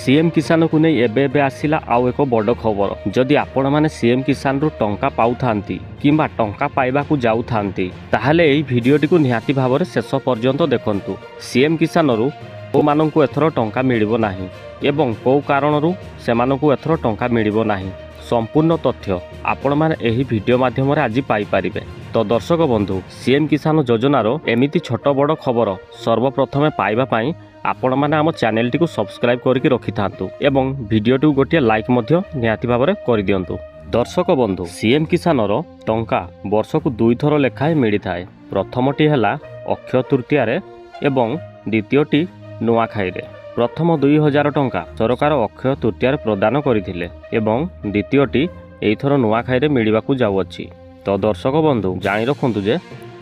CM किसान को नहीं एबे आसिला आउ एक बड़ खबर जदि आपण माने सीएम किसान रु टंका पाउथांती किंबा टंका पाइबाकू जाउथांती ताहाले एही भिडियोटी को निहाती भाବରେ शेष पर्यंत देखंतु। सीएम किसान रु को माननकू एथरो टंका मिलिबो नाही एवं को कारणरू सेमानकू एथरो टंका मिलिबो नाही संपूर्ण तथ्य आपण माने एही भिडियो माध्यम रे आज पाई परिबे। तो दर्शक बंधु सीएम किसान योजनार एमिति छोट बड़ खबर सर्वप्रथमे पाइबा पाई आपण माने आम चैनल टी को सब्सक्राइब करके रखि थांतु एवं वीडियो टी गोटे लाइक मध्य निहाती भाବରେ करि दियंतु। दर्शक बंधु सीएम किसान रो टंका वर्षकू 2 थर लेखाए मिली थाए। प्रथमटी हैला अक्षय तृतीया रे एवं द्वितीयटी नुआखाई रे। प्रथम 2000 टंका सरकार अक्षय तृतीया रे प्रदान करथिले एवं द्वितीयटी एइथर नुआखाई रे मिलिबाकू जाउअछि। तो दर्शक बंधु जानि रखंतु जे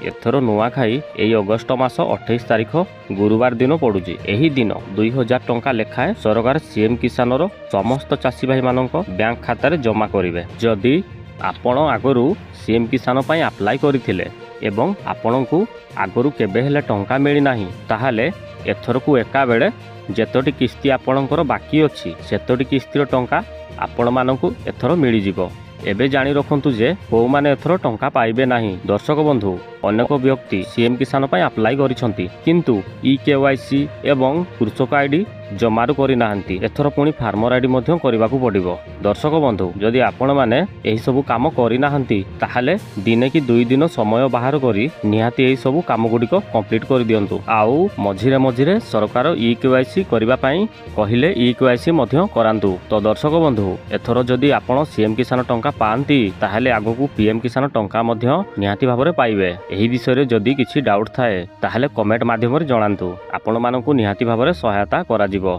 एथर नुआखाई एई अगस्त मास 28 तारिख गुरुवार दिन पड़ुछि। एही दिन 2000 टंका लेखाए सरकार सीएम किसान रो समस्त चाषी भाई मानक बैंक खाता रे जमा करिवे। जदि आपण आगरू सीएम किसान पई अप्लाई करिथिले एवं आपणकू आगरू केबे हेले टंका मिली नाही ताहाले एथरकू एका बेले जेतोटी किस्ती आपणकर बाकी अछि सेतोटी किस्तीर टंका आपण मानकू एथर मिली जिवो। एबे जानि रखंतु जे को माने एथर टंका पाइबे नाही। दर्शक बंधु अनेक व्यक्ति सीएम किसान पई अप्लाई करिसंती किंतु केवाईसी एवं कृषक आईडी जमारू करि नाहंती एथर पुणी फार्मर आईडी मध्य करबाकू पड़िबो। दर्शक बंधु जदि आपण माने एही सब काम करि नाहंती ताहाले दिने कि 2 दिन समय बाहर करी निहाती एही सब काम गुडी को कंप्लीट कर दियंतु। आउ मझिरे मझिरे सरकार केवाईसी करबा पई कहिले केवाईसी मध्य करांतु। तो दर्शक बंधु एथर जदि आपण सीएम किसान टंका पांती ताहाले आगकू पीएम किसान टंका मध्य निहाती भाबरे पाइबे। एही विषय जदि किछि डाउट थाए ताहाले कमेंट माध्यम रे जणांतु आपण मानकू निहाती भाबरे सहायता करा जिवो।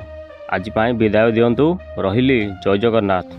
आज पाई विदाय दियंतु रहिली। जय जगन्नाथ।